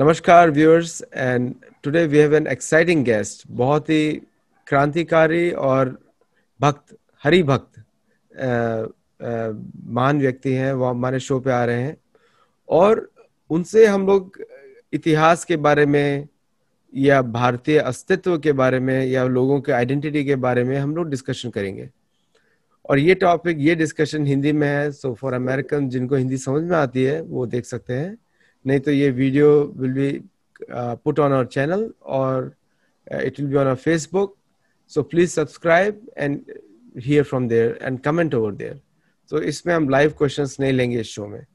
नमस्कार viewers and today we have an exciting guest. बहुत ही क्रांतिकारी और भक्त, हरि भक्त महान व्यक्ति हैं। वो हमारे शो पे आ रहे हैं और उनसे हम लोग इतिहास के बारे में या भारतीय अस्तित्व के बारे में या लोगों के आइडेंटिटी के बारे में हम लोग डिस्कशन करेंगे। और ये डिस्कशन हिंदी में है, सो फॉर अमेरिकन जिनको हिंदी समझ में आती है वो देख सकते हैं, नहीं तो ये video will be put on our channel और it will be on our Facebook, so please subscribe and here from there and comment over there. तो इसमें हम लाइव क्वेश्चंस नहीं लेंगे इस शो में।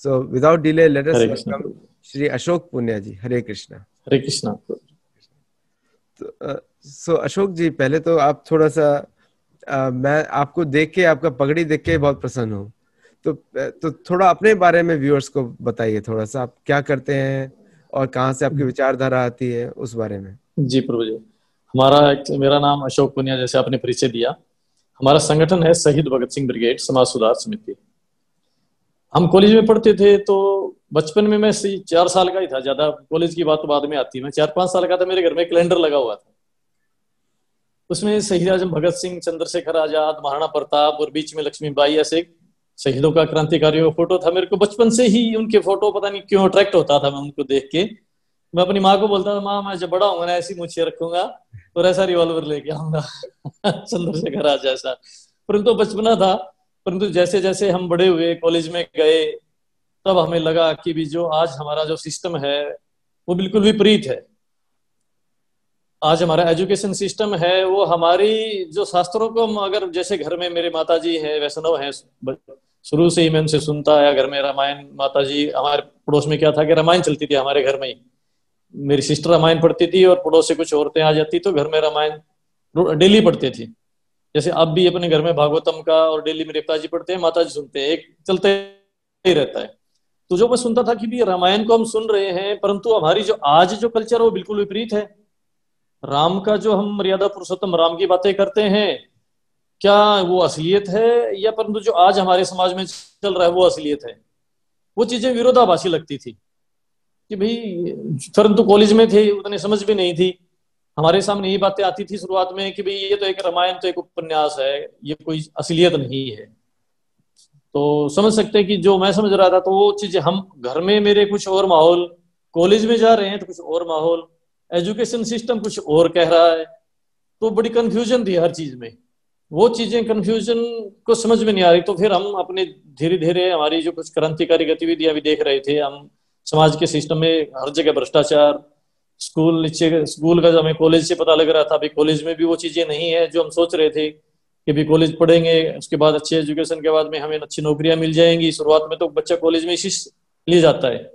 So without delay let us welcome Shri Ashok Punya ji. Hare Krishna. Hare Krishna. So Ashok ji, पहले तो आप थोड़ा सा मैं आपको देख के, आपका पगड़ी देख के बहुत प्रसन्न हूँ, तो थोड़ा अपने बारे में व्यूअर्स को बताइए, थोड़ा सा आप क्या करते हैं और कहाँ से आपकी विचारधारा आती है उस बारे में। जी प्रभु जी, मेरा नाम अशोक पुनिया, जैसे आपने परिचय दिया। हमारा संगठन है शहीद भगत सिंह ब्रिगेड समाज सुधार समिति। हम कॉलेज में पढ़ते थे तो बचपन में मैं 4 साल का ही था, ज्यादा कॉलेज की बात तो बाद में आती है। मैं 4-5 साल का था, मेरे घर में कैलेंडर लगा हुआ था। उसमें शहीद आजम भगत सिंह, चंद्रशेखर आजाद, महाराणा प्रताप और बीच में लक्ष्मीबाई, ऐसे शहीदों का, क्रांतिकारियों का फोटो था। मेरे को बचपन से ही उनके फोटो पता नहीं क्यों अट्रैक्ट होता था। मैं उनको देख के मैं अपनी माँ को बोलता था, माँ मैं जब बड़ा होऊंगा ना ऐसी मूछें रखूंगा और ऐसा रिवॉल्वर लेके आऊंगा चंद्रशेखर आजाद जैसा। परंतु बचपना था। परंतु जैसे जैसे हम बड़े हुए, कॉलेज में गए, तब हमें लगा कि भी जो आज हमारा जो सिस्टम है वो बिल्कुल विपरीत है। आज हमारा एजुकेशन सिस्टम है वो हमारी जो शास्त्रों को हम, अगर जैसे घर में मेरे माता जी है, वैष्णव है, शुरू से ही मैं उनसे सुनता आया। घर में रामायण, माता जी, हमारे पड़ोस में क्या था कि रामायण चलती थी हमारे घर में ही। मेरी सिस्टर रामायण पढ़ती थी और पड़ोस से कुछ औरतें आ जाती तो घर में रामायण डेली पढ़ते थे। जैसे अब भी अपने घर में भागवतम का और डेली मेरे पिताजी पढ़ते हैं, माता जी सुनते हैं, एक चलते ही रहता है। तो जो मैं सुनता था कि भी रामायण को हम सुन रहे हैं, परंतु हमारी जो आज जो कल्चर है वो बिल्कुल विपरीत है। राम का जो हम मर्यादा पुरुषोत्तम राम की बातें करते हैं, क्या वो असलियत है, या परंतु जो आज हमारे समाज में चल रहा है वो असलियत है। वो चीजें विरोधाभासी लगती थी कि भाई, परंतु कॉलेज में थे, उतने समझ भी नहीं थी। हमारे सामने ये बातें आती थी शुरुआत में कि भाई ये तो एक रामायण तो एक उपन्यास है, ये कोई असलियत नहीं है। तो समझ सकते हैं कि जो मैं समझ रहा था तो वो चीजें हम घर में, मेरे कुछ और माहौल, कॉलेज में जा रहे हैं तो कुछ और माहौल, एजुकेशन सिस्टम कुछ और कह रहा है। तो बड़ी कंफ्यूजन थी हर चीज में। वो चीजें कंफ्यूजन को समझ में नहीं आ रही। तो फिर हम अपने धीरे धीरे, हमारी जो कुछ क्रांतिकारी गतिविधियां भी देख रहे थे हम, समाज के सिस्टम में हर जगह भ्रष्टाचार, स्कूल का जो हमें कॉलेज से पता लग रहा था, अभी कॉलेज में भी वो चीजें नहीं है जो हम सोच रहे थे कि भी कॉलेज पढ़ेंगे उसके बाद अच्छे एजुकेशन के बाद में हमें अच्छी नौकरियां मिल जाएंगी। शुरुआत में तो बच्चा कॉलेज में इसी लिए जाता है,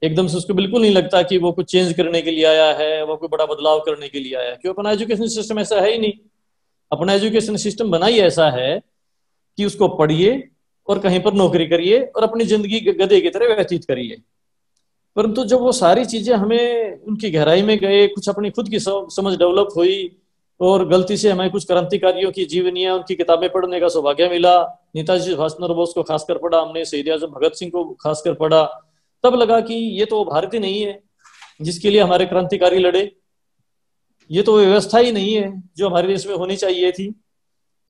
एकदम से उसको बिल्कुल नहीं लगता कि वो कुछ चेंज करने के लिए आया है, वो कोई बड़ा बदलाव करने के लिए आया है। क्यों? अपना एजुकेशन सिस्टम ऐसा है ही नहीं। अपना एजुकेशन सिस्टम बना ही ऐसा है कि उसको पढ़िए और कहीं पर नौकरी करिए और अपनी जिंदगी गधे की तरह व्यतीत करिए। परंतु जब वो सारी चीजें हमें उनकी गहराई में गए, कुछ अपनी खुद की समझ डेवलप हुई और गलती से हमें कुछ क्रांतिकारियों की जीवनियां, उनकी किताबें पढ़ने का सौभाग्य मिला। नेताजी सुभाष चंद्र बोस को खासकर पढ़ा हमने, शहीद आजम भगत सिंह को खासकर पढ़ा। तब लगा कि ये तो भारत ही नहीं है जिसके लिए हमारे क्रांतिकारी लड़े, ये तो व्यवस्था ही नहीं है जो हमारे देश में होनी चाहिए थी।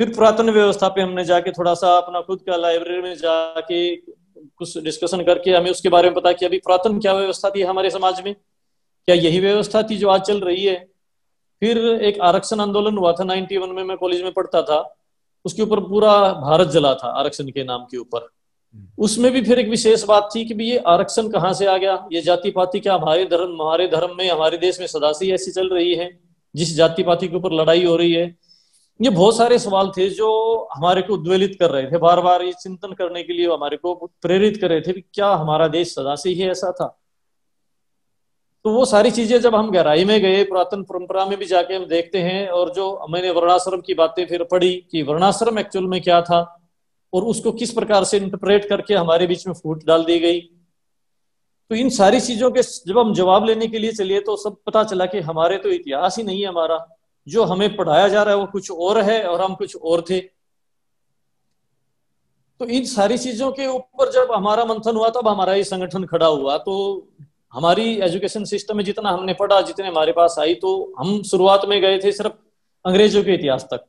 फिर पुरातन व्यवस्था पे हमने जाके थोड़ा सा अपना खुद का लाइब्रेरी में जाके कुछ डिस्कशन करके हमें उसके बारे में पता कि अभी पुरातन क्या व्यवस्था थी हमारे समाज में, क्या यही व्यवस्था थी जो आज चल रही है। फिर एक आरक्षण आंदोलन हुआ था 91 में, मैं कॉलेज में पढ़ता था। उसके ऊपर पूरा भारत जला था आरक्षण के नाम के ऊपर। उसमें भी फिर एक विशेष बात थी कि भी ये आरक्षण कहाँ से आ गया, ये जाति पाति क्या हमारे धर्म में, हमारे देश में सदा से ऐसी चल रही है जिस जाति पाति के ऊपर लड़ाई हो रही है। ये बहुत सारे सवाल थे जो हमारे को उद्वेलित कर रहे थे, बार बार ये चिंतन करने के लिए हमारे को प्रेरित कर रहे थे कि क्या हमारा देश सदा से ही ऐसा था। तो वो सारी चीजें जब हम गहराई में गए, पुरातन परंपरा में भी जाके हम देखते हैं, और जो मैंने वर्णाश्रम की बातें फिर पढ़ी कि वर्णाश्रम एक्चुअल में क्या था और उसको किस प्रकार से इंटरप्रेट करके हमारे बीच में फूट डाल दी गई। तो इन सारी चीजों के जब हम जवाब लेने के लिए चलिए तो सब पता चला कि हमारे तो इतिहास ही नहीं है, हमारा जो हमें पढ़ाया जा रहा है वो कुछ और है और हम कुछ और थे। तो इन सारी चीजों के ऊपर जब हमारा मंथन हुआ तब हमारा ये संगठन खड़ा हुआ। तो हमारी एजुकेशन सिस्टम में जितना हमने पढ़ा, जितने हमारे पास आई, तो हम शुरुआत में गए थे सिर्फ अंग्रेजों के इतिहास तक।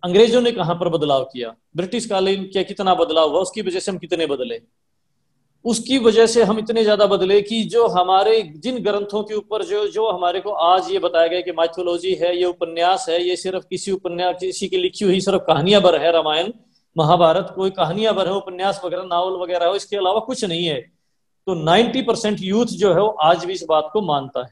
अंग्रेजों ने कहां पर बदलाव किया, ब्रिटिश कालीन क्या कितना बदलाव हुआ, उसकी वजह से हम कितने बदले, उसकी वजह से हम इतने ज्यादा बदले कि जो हमारे जिन ग्रंथों के ऊपर जो जो हमारे को आज ये बताया गया कि माइथोलॉजी है, ये उपन्यास है, ये सिर्फ किसी उपन्यास किसी की लिखी हुई सिर्फ कहानियां भर है, रामायण महाभारत कोई कहानियां भर है, उपन्यास वगैरह नावल वगैरह हो, इसके अलावा कुछ नहीं है। तो 90% यूथ जो है वो आज भी इस बात को मानता है।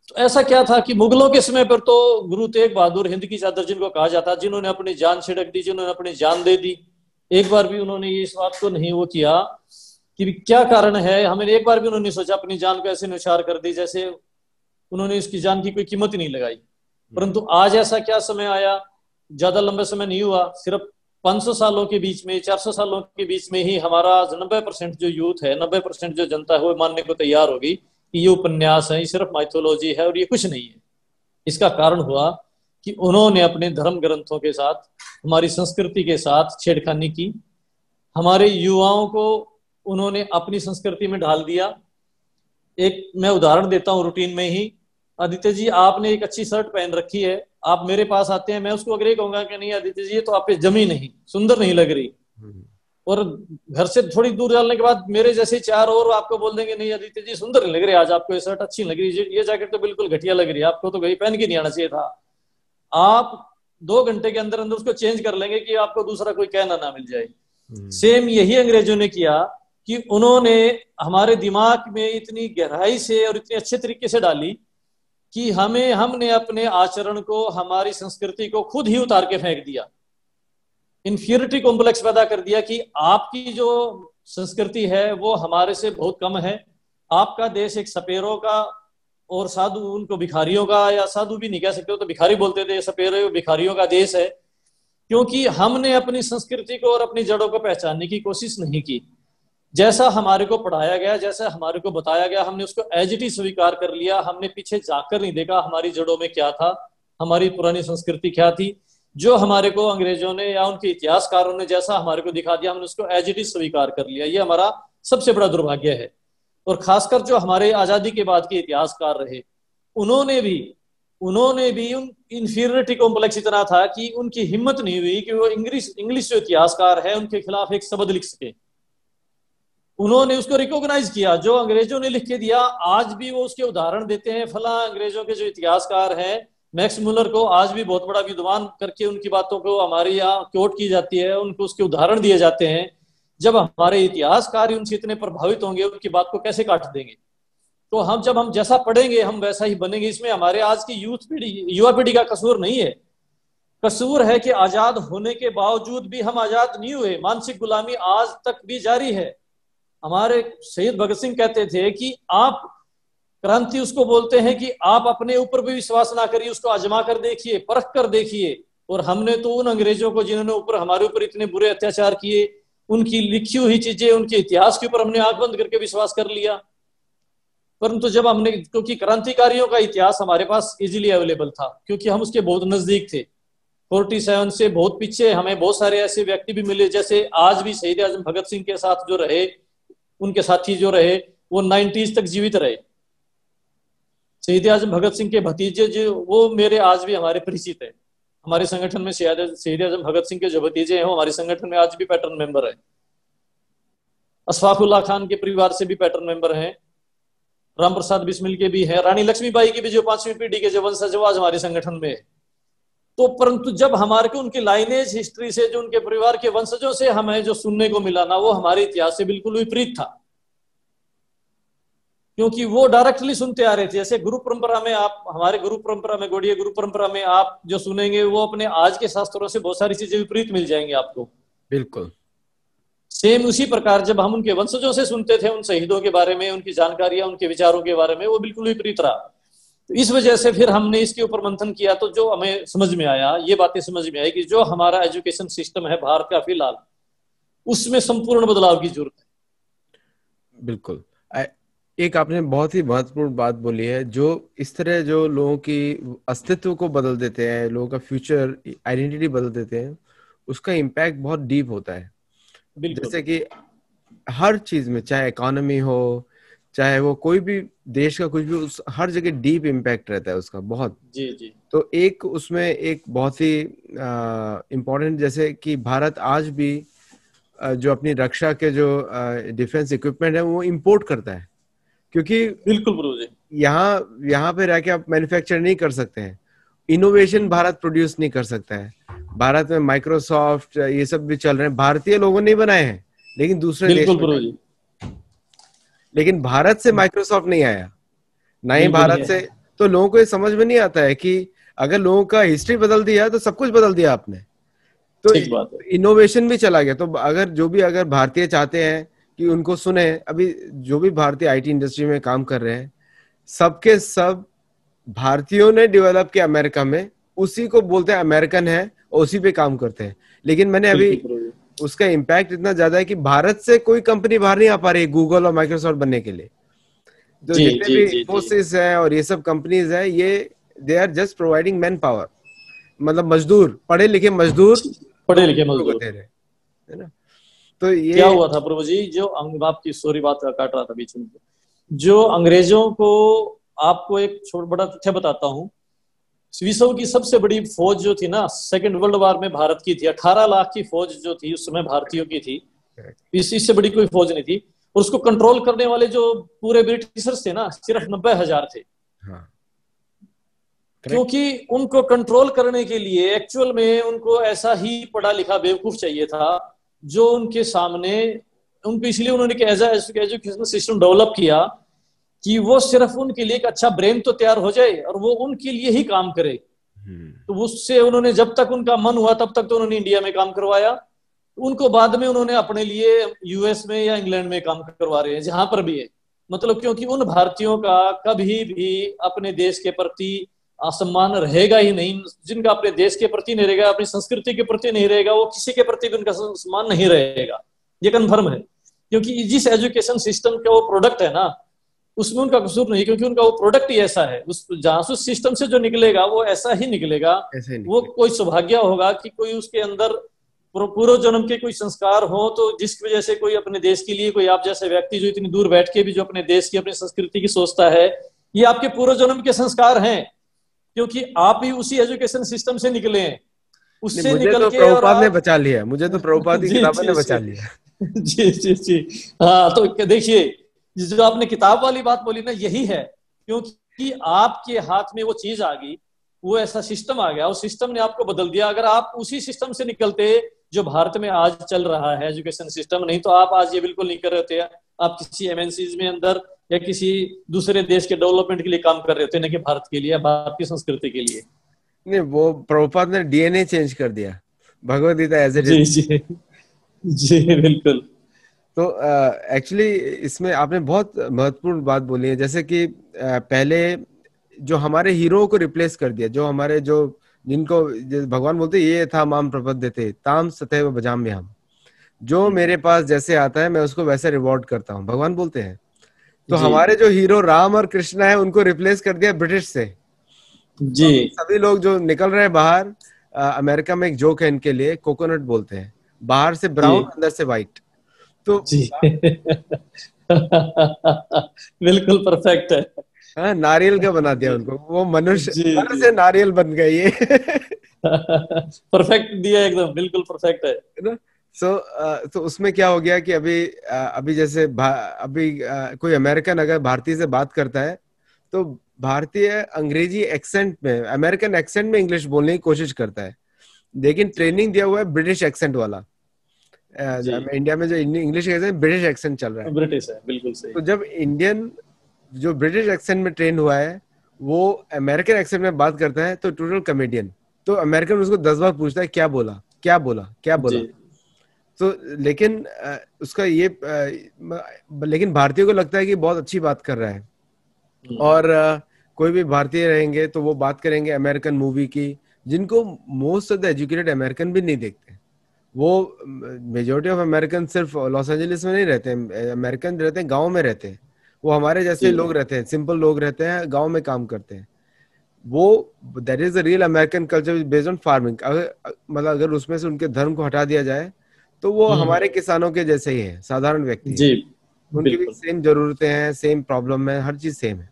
तो ऐसा क्या था कि मुगलों के समय पर तो गुरु तेग बहादुर हिंद की चादर जिनको कहा जाता, जिन्होंने अपनी जान छिड़क दी, जिन्होंने अपनी जान दे दी, एक बार भी उन्होंने ये इस बात को नहीं वो किया कि क्या कारण है, हमें एक बार भी उन्होंने सोचा अपनी जान को ऐसे न्यौछावर कर दी जैसे उन्होंने इसकी जान की कोई कीमत ही नहीं लगाई। परंतु आज ऐसा क्या समय आया, ज्यादा लंबे समय नहीं हुआ, सिर्फ 500 सालों के बीच में, 400 सालों के बीच में ही हमारा 90% जो यूथ है, 90% जो जनता है वो मानने को तैयार होगी कि ये उपन्यास है, ये सिर्फ माइथोलॉजी है और ये कुछ नहीं है। इसका कारण हुआ कि उन्होंने अपने धर्म ग्रंथों के साथ, हमारी संस्कृति के साथ छेड़खानी की, हमारे युवाओं को उन्होंने अपनी संस्कृति में ढाल दिया। एक मैं उदाहरण देता हूं रूटीन में ही, आदित्य जी आपने एक अच्छी शर्ट पहन रखी है, आप मेरे पास आते हैं, मैं उसको अगर ये कहूंगा कि नहीं आदित्य जी ये तो आप पे जमी नहीं, सुंदर नहीं लग रही, और घर से थोड़ी दूर जाने के बाद मेरे जैसे चार और आपको बोल देंगे नहीं आदित्य जी सुंदर नहीं लग रही, आज आपको ये शर्ट अच्छी नहीं लग रही, ये जैकेट तो बिल्कुल घटिया लग रही है, आपको तो कहीं पहन के नहीं आना चाहिए था। आप 2 घंटे के अंदर अंदर उसको चेंज कर लेंगे कि आपको दूसरा कोई कहना ना मिल जाए। सेम यही अंग्रेजों ने किया कि उन्होंने हमारे दिमाग में इतनी गहराई से और इतने अच्छे तरीके से डाली कि हमने अपने आचरण को, हमारी संस्कृति को खुद ही उतार के फेंक दिया, इंफीरियरिटी कॉम्प्लेक्स पैदा कर दिया कि आपकी जो संस्कृति है वो हमारे से बहुत कम है, आपका देश एक सपेरों का और साधु, उनको भिखारियों का, या साधु भी नहीं कह सकते हो तो भिखारी बोलते थे, सपेरे भिखारियों का देश है, क्योंकि हमने अपनी संस्कृति को और अपनी जड़ों को पहचानने की कोशिश नहीं की। जैसा हमारे को पढ़ाया गया, जैसा हमारे को बताया गया, हमने उसको एज इट इज स्वीकार कर लिया, हमने पीछे जाकर नहीं देखा हमारी जड़ों में क्या था, हमारी पुरानी संस्कृति क्या थी। जो हमारे को अंग्रेजों ने या उनके इतिहासकारों ने जैसा हमारे को दिखा दिया, हमने उसको एज इट इज स्वीकार कर लिया। ये हमारा सबसे बड़ा दुर्भाग्य है। और खासकर जो हमारे आजादी के बाद के इतिहासकार रहे, उन्होंने भी उन इंफीरियरिटी कॉम्प्लेक्स इतना था कि उनकी हिम्मत नहीं हुई कि वो इंग्लिश जो इतिहासकार है उनके खिलाफ एक शब्द लिख सके। उन्होंने उसको रिकॉग्नाइज किया, जो अंग्रेजों ने लिख के दिया आज भी वो उसके उदाहरण देते हैं। फला अंग्रेजों के जो इतिहासकार हैं, मैक्स मुलर को आज भी बहुत बड़ा विद्वान करके उनकी बातों को हमारे यहाँ कोट की जाती है, उनको उसके उदाहरण दिए जाते हैं। जब हमारे इतिहासकार उनसे इतने प्रभावित होंगे, उनकी बात को कैसे काट देंगे। तो जब हम जैसा पढ़ेंगे हम वैसा ही बनेंगे। इसमें हमारे आज की युवा पीढ़ी का कसूर नहीं है, कसूर है कि आजाद होने के बावजूद भी हम आजाद नहीं हुए, मानसिक गुलामी आज तक भी जारी है। हमारे शहीद भगत सिंह कहते थे कि आप क्रांति उसको बोलते हैं कि आप अपने ऊपर भी विश्वास ना करिए, उसको आजमा कर देखिए, परख कर देखिए। और हमने तो उन अंग्रेजों को जिन्होंने हमारे ऊपर इतने बुरे अत्याचार किए, उनकी लिखी हुई चीजें, उनके इतिहास के ऊपर हमने आंख बंद करके विश्वास कर लिया। परंतु जब हमने, क्योंकि क्रांतिकारियों का इतिहास हमारे पास इजीली अवेलेबल था, क्योंकि हम उसके बहुत नजदीक थे, 47 से बहुत पीछे हमें बहुत सारे ऐसे व्यक्ति भी मिले, जैसे आज भी शहीद आजम भगत सिंह के साथ जो रहे, उनके साथी जो रहे वो 90s तक जीवित रहे। शहीद आजम भगत सिंह के भतीजे जो, वो मेरे आज भी हमारे परिचित है। हमारे संगठन में शहीद आजम भगत सिंह के जो भतीजे हैं वो हमारे संगठन में आज भी पैटर्न मेंबर है। अशफाकुल्लाह खान के परिवार से भी पैटर्न मेंबर हैं, राम प्रसाद बिस्मिल के भी हैं, रानी लक्ष्मीबाई की भी जो 5वीं पीढ़ी के जो वंशज आज हमारे संगठन में है। तो परंतु जब हमारे को उनकी लाइनेज हिस्ट्री से, जो उनके परिवार के वंशजों से हमें जो सुनने को मिला ना, वो हमारे इतिहास से बिल्कुल विपरीत था, क्योंकि वो डायरेक्टली सुनते आ रहे थे। जैसे गुरु परंपरा में आप, हमारे गुरु परंपरा में, गौड़ीय गुरु परंपरा में आप जो सुनेंगे वो अपने आज के शास्त्रों से बहुत सारी चीजें विपरीत मिल जाएंगी आपको। बिल्कुल सेम उसी प्रकार जब हम उनके वंशजों से सुनते थे उन शहीदों के बारे में, उनकी जानकारियां, उनके विचारों के बारे में, वो बिल्कुल विपरीत रहा। तो इस वजह से फिर हमने इसके ऊपर मंथन किया, तो जो हमें समझ में आया, ये बातें समझ में आई कि जो हमारा एजुकेशन सिस्टम है भारत का फिलहाल, उसमें संपूर्ण बदलाव की जरूरत है। बिल्कुल। एक आपने बहुत ही महत्वपूर्ण बात बोली है, जो इस तरह जो लोगों की अस्तित्व को बदल देते हैं, लोगों का फ्यूचर आइडेंटिटी बदल देते हैं, उसका इम्पैक्ट बहुत डीप होता है। जैसे कि हर चीज में, चाहे इकोनॉमी हो चाहे वो कोई भी देश का कुछ भी, उस हर जगह डीप इम्पैक्ट रहता है उसका बहुत। जी जी तो एक उसमें एक बहुत ही इम्पोर्टेंट, जैसे कि भारत आज भी जो अपनी रक्षा के जो डिफेंस इक्विपमेंट है वो इंपोर्ट करता है, क्योंकि बिल्कुल प्रभु जी। यहाँ यहाँ पे रह के आप मैन्युफैक्चर नहीं कर सकते हैं, इनोवेशन भारत प्रोड्यूस नहीं कर सकता है। भारत में माइक्रोसॉफ्ट ये सब भी चल रहे हैं, भारतीय लोगों ने बनाए हैं, लेकिन दूसरे देश बिल्कुल में प्रभु नहीं। जी। लेकिन भारत से माइक्रोसॉफ्ट नहीं आया, ना ही बिल्कुल नहीं भारत से। है। तो लोगों को ये समझ में नहीं आता है कि अगर लोगों का हिस्ट्री बदल दिया तो सब कुछ बदल दिया आपने। तो ठीक बात है। इनोवेशन भी चला गया। तो अगर जो भी अगर भारतीय चाहते हैं कि उनको सुने, अभी जो भी भारतीय आईटी इंडस्ट्री में काम कर रहे हैं, सबके सब भारतीयों ने डेवलप किया अमेरिका में, उसी को बोलते हैं अमेरिकन है और उसी पे काम करते हैं। लेकिन मैंने अभी बिल्कुल प्रभु जी। उसका इम्पैक्ट इतना ज्यादा है कि भारत से कोई कंपनी बाहर नहीं आ पा रही गूगल और माइक्रोसॉफ्ट बनने के लिए। तो जी जितने जी भी जी जी। इंफोसिस है और ये सब कंपनीज है, ये they are just providing manpower, मतलब मजदूर, पढ़े लिखे मजदूर पढ़े लिखे लोगों को मजदूर। दे रहे हैं, है ना। तो क्या ये हुआ था प्रभु जी, जो आपकी सॉरी बात काट रहा था बीच में, जो अंग्रेजों को, आपको एक छोटा बड़ा तथ्य बताता हूँ। विश्व की सबसे बड़ी फौज जो थी ना, सेकेंड वर्ल्ड वार में भारत की थी। 18 लाख की फौज जो थी उस समय भारतीयों की थी। इससे बड़ी कोई फौज नहीं थी। और उसको कंट्रोल करने वाले जो पूरे ब्रिटिशर्स थे ना, सिर्फ 90,000 थे। हाँ, क्योंकि उनको कंट्रोल करने के लिए एक्चुअल में उनको ऐसा ही पढ़ा लिखा बेवकूफ चाहिए था जो उनके सामने, उनको इसलिए उन्होंने एजुकेशन सिस्टम डेवलप किया कि वो सिर्फ उनके लिए एक अच्छा ब्रेन तो तैयार हो जाए और वो उनके लिए ही काम करे। तो उससे उन्होंने, जब तक उनका मन हुआ तब तक तो उन्होंने इंडिया में काम करवाया। उनको बाद में उन्होंने अपने लिए यूएस में या इंग्लैंड में काम करवा रहे हैं, जहां पर भी है। मतलब क्योंकि उन भारतीयों का कभी भी अपने देश के प्रति सम्मान रहेगा ही नहीं। जिनका अपने देश के प्रति नहीं रहेगा, अपनी संस्कृति के प्रति नहीं रहेगा, वो किसी के प्रति भी उनका सम्मान नहीं रहेगा। ये कन्फर्म है। क्योंकि जिस एजुकेशन सिस्टम का वो प्रोडक्ट है ना, उसमें उनका कसूर नहीं, क्योंकि उनका वो प्रोडक्ट ही ऐसा है। उस जासूस सिस्टम से जो निकलेगा वो ऐसा ही निकलेगा। ऐसे ही वो निकले। कोई सौभाग्य होगा कि कोई उसके अंदर पूर्व जन्म के कोई संस्कार हो, तो जिसकी वजह से कोई अपने देश के लिए, कोई आप जैसे व्यक्ति जो इतनी दूर बैठ के भी जो अपने देश की, अपनी संस्कृति की सोचता है, ये आपके पूर्व जन्म के संस्कार हैं। क्योंकि आप ही उसी एजुकेशन सिस्टम से निकले हैं, उससे मुझे निकल तो के। और प्रभुपाद ने आप बचा लिया, मुझे तो प्रभुपाद की जी किताबों ने जी बचा जी लिया। जी जी जी। हाँ, तो देखिए, जो आपने किताब वाली बात बोली ना, यही है। क्योंकि आपके हाथ में वो चीज आ गई, वो ऐसा सिस्टम आ गया, उस सिस्टम ने आपको बदल दिया। अगर आप उसी सिस्टम से निकलते जो भारत में आज चल रहा है एजुकेशन सिस्टम, नहीं तो आप आज ये बिल्कुल नहीं कर रहे थे। आप किसी एमएनसीज में अंदर या किसी दूसरे देश के डेवलपमेंट के लिए काम कर रहे थे, न कि भारत के लिए, भारत की संस्कृति के लिए। नहीं, वो प्रभुपाद ने डीएनए चेंज कर दिया, भगवद गीता एज इट जी इज। जी जी बिल्कुल। तो एक्चुअली इसमें आपने बहुत महत्वपूर्ण बात बोली है, जैसे कि पहले जो हमारे हीरो को रिप्लेस कर दिया, जो हमारे जो जिनको भगवान बोलते ये था माम प्रपद्यते ताम सतैव भजाम्यहम्, जो मेरे पास जैसे आता है मैं उसको वैसे रिवॉर्ड करता हूँ, भगवान बोलते हैं। तो जी हमारे जो हीरो राम और कृष्णा है उनको रिप्लेस कर दिया ब्रिटिश से। तो जी सभी लोग जो निकल रहे हैं बाहर, अमेरिका में एक जोक है इनके लिए, कोकोनट बोलते हैं, बाहर से जी ब्राउन अंदर से व्हाइट। तो जी बिल्कुल परफेक्ट है। हाँ, नारियल का बना दिया जी उनको, वो मनुष्य जी नर जी से नारियल बन गए ये। परफेक्ट दिया, एकदम बिल्कुल परफेक्ट है। ना। सो तो उसमें क्या हो गया कि अभी जैसे कोई अमेरिकन अगर भारतीय से बात करता है तो भारतीय अंग्रेजी एक्सेंट में, अमेरिकन एक्सेंट में इंग्लिश बोलने की कोशिश करता है, लेकिन जी ट्रेनिंग दिया हुआ है ब्रिटिश एक्सेंट वाला। जी इंडिया में जो इंग्लिश एक्सेंट, ब्रिटिश एक्सेंट चल रहा है। ब्रिटिश है, बिल्कुल सही। तो जब इंडियन जो ब्रिटिश एक्सेंट में ट्रेन हुआ है वो अमेरिकन एक्सेंट में बात करता है तो टोटल कॉमेडियन। तो अमेरिकन उसको 10 बार पूछता है क्या बोला क्या बोला क्या बोला। जी तो लेकिन उसका ये लेकिन भारतीयों को लगता है कि बहुत अच्छी बात कर रहा है। और कोई भी भारतीय रहेंगे तो वो बात करेंगे अमेरिकन मूवी की, जिनको most of the educated American भी नहीं देखते। वो मेजोरिटी ऑफ अमेरिकन सिर्फ लॉस एंजलिस में नहीं रहते हैं, अमेरिकन रहते हैं गाँव में रहते हैं। वो हमारे जैसे जी लोग रहते हैं, सिंपल लोग रहते हैं, गाँव में काम करते हैं। वो that is the real American culture based on farming. मतलब अगर उसमें से उनके धर्म को हटा दिया जाए तो वो हमारे किसानों के जैसे ही है, साधारण व्यक्ति है। जी उनकी भी बिल्कुल सेम जरूरतें हैं, सेम प्रॉब्लम है, हर चीज सेम है।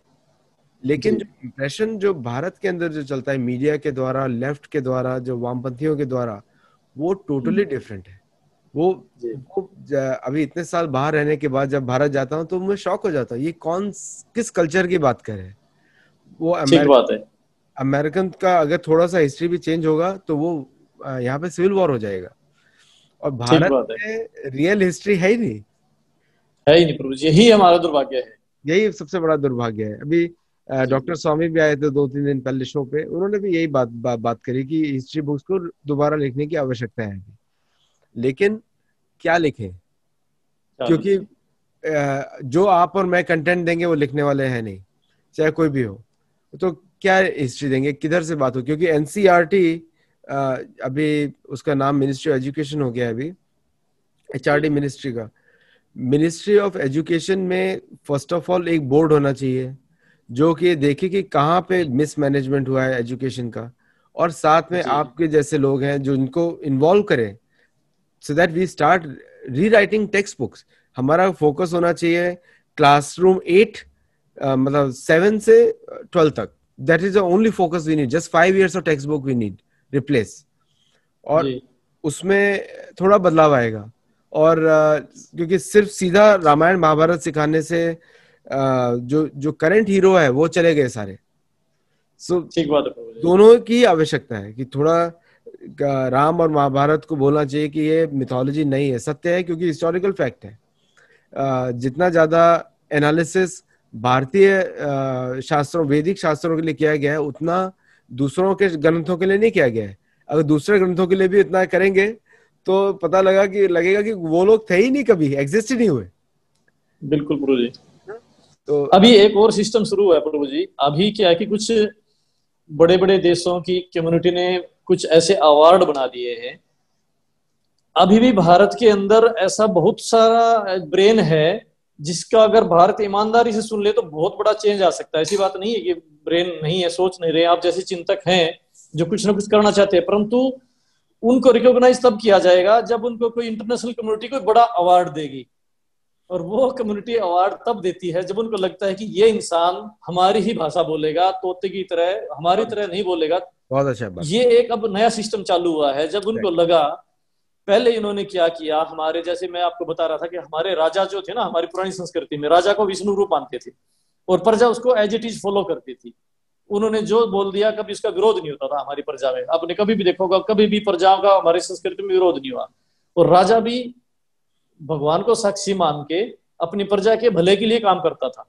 जी। लेकिन जो इम्प्रेशन जो भारत के अंदर जो चलता है मीडिया के द्वारा, लेफ्ट के द्वारा, जो वामपंथियों के द्वारा, वो टोटली डिफरेंट है। वो जी अभी इतने साल बाहर रहने के बाद जब भारत जाता हूँ तो मैं शॉक हो जाता हूँ, ये किस कल्चर की बात कर रहे हैं। वो ठीक बात है। अमेरिकन का अगर थोड़ा सा हिस्ट्री भी चेंज होगा तो वो यहाँ पे सिविल वॉर हो जाएगा। और ठीक भारत बात है। में रियल हिस्ट्री है ही नहीं। है ही नहीं प्रभु जी, यही हमारा दुर्भाग्य है। यही सबसे बड़ा दुर्भाग्य है। अभी जी डॉक्टर स्वामी भी आए थे 2-3 दिन पहले शो पे, उन्होंने भी यही बात करी कि हिस्ट्री बुक्स को दोबारा लिखने की आवश्यकता है अभी। लेकिन क्या लिखें, क्या क्योंकि लिखें। जो आप और मैं कंटेंट देंगे वो लिखने वाले हैं नहीं, चाहे कोई भी हो। तो क्या हिस्ट्री देंगे, किधर से बात हो, क्योंकि एनसीईआरटी अभी उसका नाम मिनिस्ट्री ऑफ एजुकेशन हो गया है अभी, एचआरडी जी मिनिस्ट्री का। मिनिस्ट्री ऑफ एजुकेशन में फर्स्ट ऑफ ऑल एक बोर्ड होना चाहिए जो कि देखे कि कहाँ पे मिसमैनेजमेंट हुआ है एजुकेशन का, और साथ में जी आपके जैसे लोग हैं जो इनको इन्वॉल्व करें, so that we start rewriting textbooks. हमारा फोकस होना चाहिए क्लासरूम 8, मतलब 7 से 12 तक। That is the only focus we need, just 5 years of textbook we need replace. और जी उसमें थोड़ा बदलाव आएगा। और क्योंकि सिर्फ सीधा रामायण महाभारत सिखाने से जो जो करंट हीरो है वो चले गए सारे। सो ठीक बात है प्रभु जी। दोनों की आवश्यकता है कि थोड़ा राम और महाभारत को बोलना चाहिए कि ये मिथोलॉजी नहीं है, सत्य है, क्योंकि हिस्टोरिकल फैक्ट है। जितना ज्यादा एनालिसिस भारतीय शास्त्रों, वैदिक शास्त्रों के लिए किया गया है, उतना दूसरों के ग्रंथों के लिए नहीं किया गया है। अगर दूसरे ग्रंथों के लिए भी इतना करेंगे तो पता लगेगा कि वो लोग थे ही नहीं, कभी एग्जिस्ट ही नहीं हुए। बिल्कुल प्रभु जी। तो अभी एक और सिस्टम शुरू हुआ है प्रभु जी। अभी क्या है कि कुछ बड़े बड़े देशों की कम्युनिटी ने कुछ ऐसे अवार्ड बना दिए हैं। अभी भी भारत के अंदर ऐसा बहुत सारा ब्रेन है जिसका अगर भारत ईमानदारी से सुन ले तो बहुत बड़ा चेंज आ सकता है। ऐसी बात नहीं है कि ब्रेन नहीं है, सोच नहीं रहे। आप जैसे चिंतक हैं जो कुछ ना कुछ करना चाहते हैं, परंतु उनको रिकॉग्नाइज तब किया जाएगा जब उनको कोई इंटरनेशनल कम्युनिटी कोई बड़ा अवार्ड देगी। और वो कम्युनिटी अवार्ड तब देती है जब उनको लगता है कि ये इंसान हमारी ही भाषा बोलेगा, तोते की तरह, हमारी तरह नहीं बोलेगा। बहुत अच्छा बात। ये एक अब नया सिस्टम चालू हुआ है। जब उनको लगा, पहले इन्होंने क्या किया, हमारे जैसे मैं आपको बता रहा था कि हमारे राजा जो थे ना, हमारी पुरानी संस्कृति में राजा को विष्णु रूप मानते थे और प्रजा उसको एज इट इज फॉलो करती थी। उन्होंने जो बोल दिया कभी उसका विरोध नहीं होता था हमारी प्रजा में। आपने कभी भी देखोगा, कभी भी प्रजाओं का हमारी संस्कृति में विरोध नहीं हुआ। और राजा भी भगवान को साक्षी मान के अपनी प्रजा के भले के लिए काम करता था।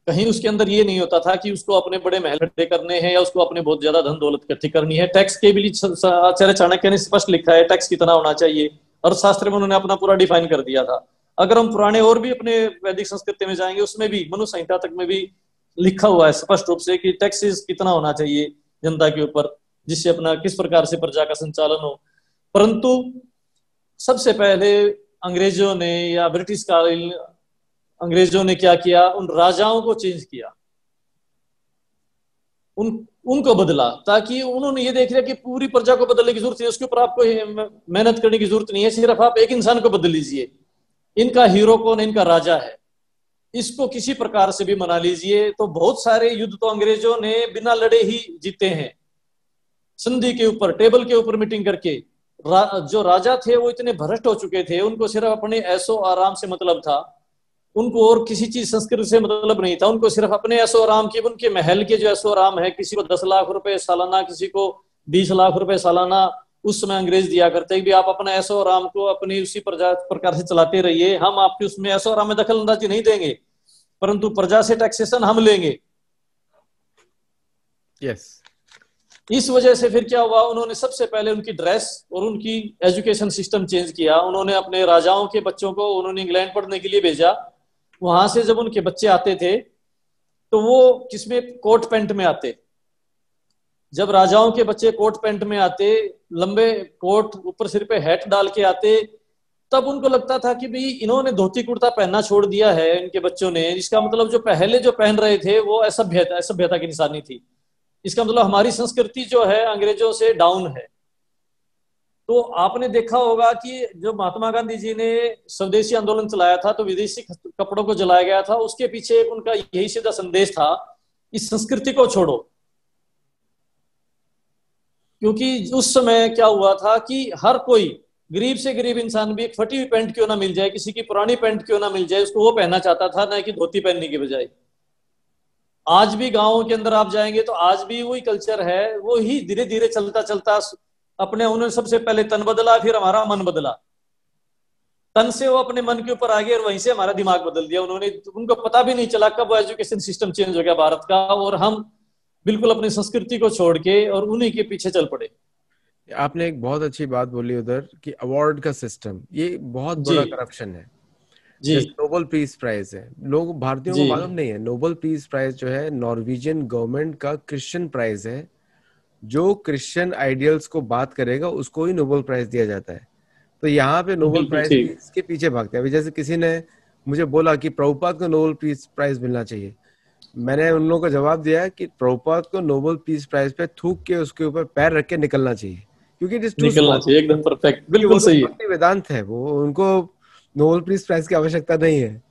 कहीं उसके अंदर ये नहीं होता था कि उसको अपने बड़े महल खड़े करने हैं या उसको अपने बहुत ज्यादा धन दौलत इकट्ठी करनी है। टैक्स के भी आचार्य चाणक्य ने स्पष्ट लिखा है टैक्स कितना होना चाहिए, अर्थशास्त्र में उन्होंने अपना पूरा डिफाइन कर दिया था। अगर हम पुराने और भी अपने वैदिक संस्कृति में जाएंगे, उसमें भी मनु संहिता तक में भी लिखा हुआ है स्पष्ट रूप से कि टैक्सेस कितना होना चाहिए जनता के ऊपर, जिससे अपना किस प्रकार से प्रजा का संचालन हो। परंतु सबसे पहले अंग्रेजों ने या ब्रिटिश कालीन अंग्रेजों ने क्या किया, उन राजाओं को चेंज किया, उनको बदला, ताकि उन्होंने ये देख लिया कि पूरी प्रजा को बदलने की जरूरत नहीं है, उसके ऊपर आपको मेहनत करने की जरूरत नहीं है, सिर्फ आप एक इंसान को बदल लीजिए। इनका हीरो कौन है, इनका राजा है, इसको किसी प्रकार से भी मना लीजिए। तो बहुत सारे युद्ध तो अंग्रेजों ने बिना लड़े ही जीते हैं, संधि के ऊपर, टेबल के ऊपर मीटिंग करके। जो राजा थे वो इतने भ्रष्ट हो चुके थे, उनको सिर्फ अपने ऐशो आराम से मतलब था, उनको और किसी चीज संस्कृति से मतलब नहीं था। उनको सिर्फ अपने ऐशो आराम की, उनके महल के जो ऐशो आराम है, किसी को 10 लाख रुपए सालाना, किसी को 20 लाख रुपए सालाना उस समय अंग्रेज दिया करते हैं कि आप अपना ऐशो आराम को अपनी उसी प्रकार से चलाते रहिए, हम आपकी उसमें ऐशो आराम में दखल अंदाजी नहीं देंगे, परंतु प्रजा से टैक्सेशन हम लेंगे। यस। इस वजह से फिर क्या हुआ, उन्होंने सबसे पहले उनकी ड्रेस और उनकी एजुकेशन सिस्टम चेंज किया। उन्होंने अपने राजाओं के बच्चों को उन्होंने इंग्लैंड पढ़ने के लिए भेजा। वहां से जब उनके बच्चे आते थे तो वो किसमें, कोट पैंट में आते। जब राजाओं के बच्चे कोट पैंट में आते, लंबे कोट ऊपर सिर पे हैट डाल के आते, तब उनको लगता था कि भाई इन्होंने धोती कुर्ता पहनना छोड़ दिया है इनके बच्चों ने, इसका मतलब जो पहले जो पहन रहे थे वो असभ्यता की निशानी थी। इसका मतलब हमारी संस्कृति जो है अंग्रेजों से डाउन है। तो आपने देखा होगा कि जब महात्मा गांधी जी ने स्वदेशी आंदोलन चलाया था तो विदेशी कपड़ों को जलाया गया था, उसके पीछे एक उनका यही सीधा संदेश था, इस संस्कृति को छोड़ो। क्योंकि उस समय क्या हुआ था कि हर कोई गरीब से गरीब इंसान भी एक फटी हुई पैंट क्यों ना मिल जाए, किसी की पुरानी पैंट क्यों ना मिल जाए, उसको वो पहनना चाहता था, ना कि धोती पहनने की बजाय। आज भी गांवों के अंदर आप जाएंगे तो आज भी वही कल्चर है, वो ही धीरे धीरे चलता चलता अपने, उन्होंने सबसे पहले तन बदला, फिर हमारा मन बदला। तन से वो अपने मन के ऊपर आ गए और वहीं से हमारा दिमाग बदल दिया उन्होंने। उनको पता भी नहीं चला कब वो एजुकेशन सिस्टम चेंज हो गया भारत का, और हम बिल्कुल अपनी संस्कृति को छोड़ के और उन्हीं के पीछे चल पड़े। आपने एक बहुत अच्छी बात बोली उधर कि अवार्ड का सिस्टम, ये बहुत बड़ा करप्शन है। जी जैसे नोबेल पीस प्राइज है, लोग भारतीयों को जी मालूम नहीं है, नोबेल पीस प्राइज जो है नॉर्वेजियन गवर्नमेंट का क्रिश्चियन प्राइज है। जो क्रिश्चियन आइडियल्स को बात करेगा उसको ही नोबेल प्राइज दिया जाता है। तो यहाँ पे नोबेल बिल्कुल प्राइज ठीक। इसके पीछे भागते हैं। अभी जैसे किसी ने मुझे बोला कि प्रभुपाद को नोबेल पीस प्राइज मिलना चाहिए, मैंने उन लोगों को जवाब दिया कि प्रभुपाद को नोबेल पीस प्राइज पे थूक के उसके ऊपर पैर रख के निकलना चाहिए, क्योंकि इट इज टू निकलना स्मॉल। चाहिए, एकदम परफेक्ट, कि बिल्कुल वो तो सही है। भक्ति वेदांत है, वो उनको नोबेल पीस प्राइज की आवश्यकता नहीं है।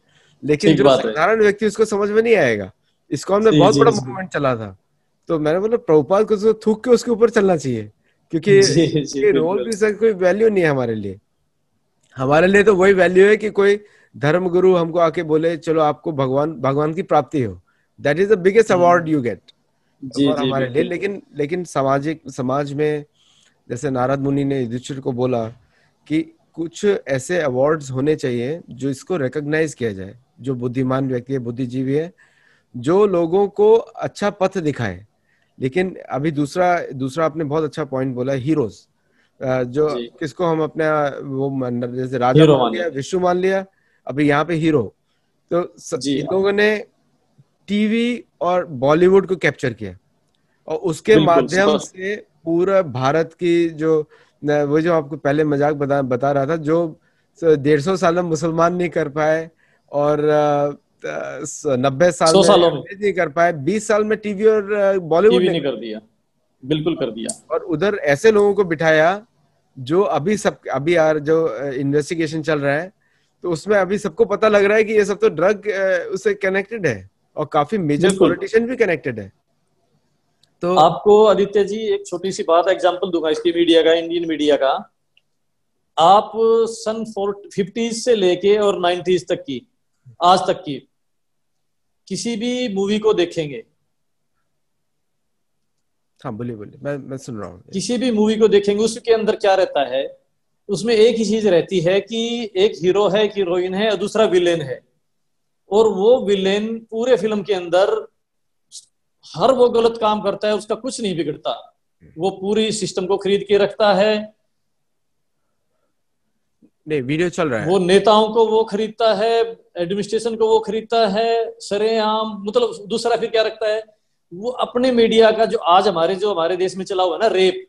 लेकिन ठीक जो बात है। साधारण व्यक्ति, उसको समझ में नहीं आएगा। इस्कॉन में जी बहुत जी बड़ा जी मूवमेंट चला था, तो मैंने बोला प्रभुपाद को तो थूक के उसके ऊपर चलना चाहिए, जी जी क्योंकि नोबेल बिल्कुल। पीस का कोई वैल्यू नहीं है हमारे लिए। हमारे लिए तो वही वैल्यू है कि कोई धर्म गुरु हमको आके बोले चलो आपको भगवान भगवान की प्राप्ति हो, that is the biggest award you get जी फॉर जी हमारे लिए। बिल्कुल। लेकिन समाज में जैसे नारद मुनि ने युधिष्ठिर को बोला कि कुछ ऐसे अवार्ड्स होने चाहिए जो इसको रिकॉग्नाइज किया जाए, जो बुद्धिमान व्यक्ति है, बुद्धिजीवी है, जो लोगों को अच्छा पथ दिखाए। लेकिन अभी दूसरा दूसरा आपने बहुत अच्छा पॉइंट बोला, हीरोज, जो जी किसको हम अपने वो जैसे राजा हीरो मान मान लिया, लेते हैं। विष्णु मान लिया, अभी यहाँ पे हीरो। तो जी इन लोगों ने टीवी और बॉलीवुड को कैप्चर किया, और उसके बिल्कुल माध्यम से पूरा भारत की जो वो जो आपको पहले मजाक बता रहा था, जो 150 साल में मुसलमान नहीं कर पाए और 90 साल 100 में सालों में अंग्रेज नहीं कर पाए, 20 साल में टीवी और बॉलीवुड टीवी ने ने कर कर दिया, बिल्कुल कर दिया। दिया। और उधर ऐसे लोगों को बिठाया जो अभी यार जो इन्वेस्टिगेशन चल रहा है, तो उसमें अभी सबको पता लग रहा है कि ये सब तो ड्रग उससे कनेक्टेड है, और काफी मेजर बिल्कुल। पॉलिटिशियन भी कनेक्टेड है। तो आपको आदित्य जी एक छोटी सी बात एग्जांपल दूंगा इसकी, मीडिया का, इंडियन मीडिया का। आप सन 50s से लेके और 90s तक की, आज तक की किसी भी मूवी को देखेंगे, हाँ बोलिए बोलिए, मैं सुन रहा हूँ। किसी भी मूवी को देखेंगे, उसके अंदर क्या रहता है? उसमें एक ही चीज रहती है कि एक हीरो है, एक हीरोइन है और दूसरा विलेन है। और वो विलेन पूरे फिल्म के अंदर हर वो गलत काम करता है, उसका कुछ नहीं बिगड़ता। वो पूरी सिस्टम को खरीद के रखता है, नहीं वीडियो चल रहा है। वो नेताओं को वो खरीदता है, एडमिनिस्ट्रेशन को वो खरीदता है सरेआम। मतलब दूसरा फिर क्या रखता है, वो अपने मीडिया का जो हमारे देश में चला हुआ है ना, रेप।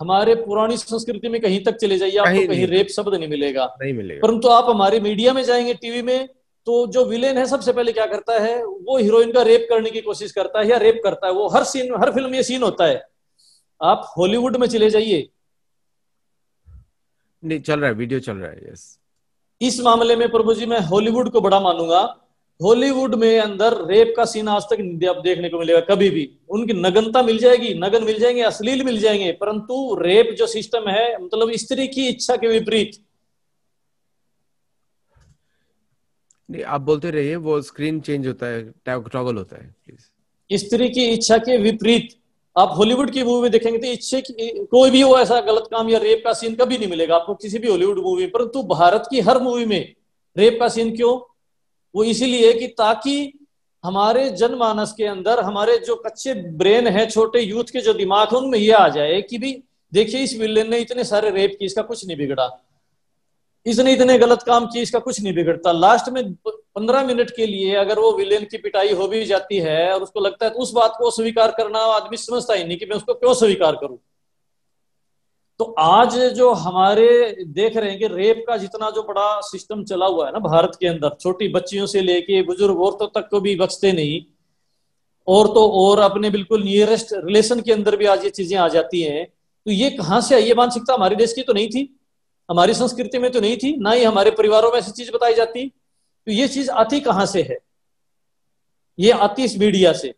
हमारे पुरानी संस्कृति में कहीं तक चले जाइए, आपको कहीं कहीं नहीं, रेप शब्द नहीं मिलेगा। नहीं मिलेगा। परंतु आप हमारे मीडिया में जाएंगे, टीवी में, तो जो विलेन है सबसे पहले क्या करता है, वो हीरोइन का रेप करने की कोशिश करता है या रेप करता है। वो हर सीन, हर फिल्म में ये सीन होता है। आप हॉलीवुड में चले जाइए, नहीं चल रहा है, वीडियो चल रहा है, यस। इस मामले में प्रभु जी मैं हॉलीवुड को बड़ा मानूंगा। हॉलीवुड में अंदर रेप का सीन आज तक नहीं आप देखने को मिलेगा कभी भी। उनकी नग्नता मिल जाएगी, नग्न मिल जाएंगे, अश्लील मिल जाएंगे, परंतु रेप जो सिस्टम है, मतलब स्त्री की इच्छा के विपरीत। नहीं आप बोलते रहिए, वो स्क्रीन चेंज होता है, टॉगल होता है, प्लीज। स्त्री की इच्छा के विपरीत आप हॉलीवुड की मूवी देखेंगे तो इच्छा की कोई भी वो ऐसा गलत काम या रेप का सीन कभी नहीं मिलेगा आपको किसी भी हॉलीवुड मूवी में। परंतु भारत की हर मूवी में रेप का सीन क्यों? वो इसीलिए कि ताकि हमारे जनमानस के अंदर, हमारे जो कच्चे ब्रेन है, छोटे यूथ के जो दिमाग है, उनमें यह आ जाए कि भी देखिए इस विलेन ने इतने सारे रेप किए, इसका कुछ नहीं बिगड़ा, इसने इतने गलत काम किए, इसका कुछ नहीं बिगड़ता। लास्ट में 15 मिनट के लिए अगर वो विलेन की पिटाई हो भी जाती है और उसको लगता है, तो उस बात को स्वीकार करना आदमी समझता ही नहीं कि मैं उसको क्यों स्वीकार करूं। तो आज जो हमारे देख रहे हैं कि रेप का जितना जो बड़ा सिस्टम चला हुआ है ना भारत के अंदर, छोटी बच्चियों से लेके बुजुर्ग औरतों तक को भी बख्शते नहीं। और तो और अपने बिल्कुल नियरेस्ट रिलेशन के अंदर भी आज ये चीजें आ जाती हैं तो ये कहाँ से आई? ये मानसिकता हमारे देश की तो नहीं थी, हमारी संस्कृति में तो नहीं थी, ना ही हमारे परिवारों में ऐसी चीज बताई जाती। तो ये चीज आती कहाँ से है? ये आती इस मीडिया से।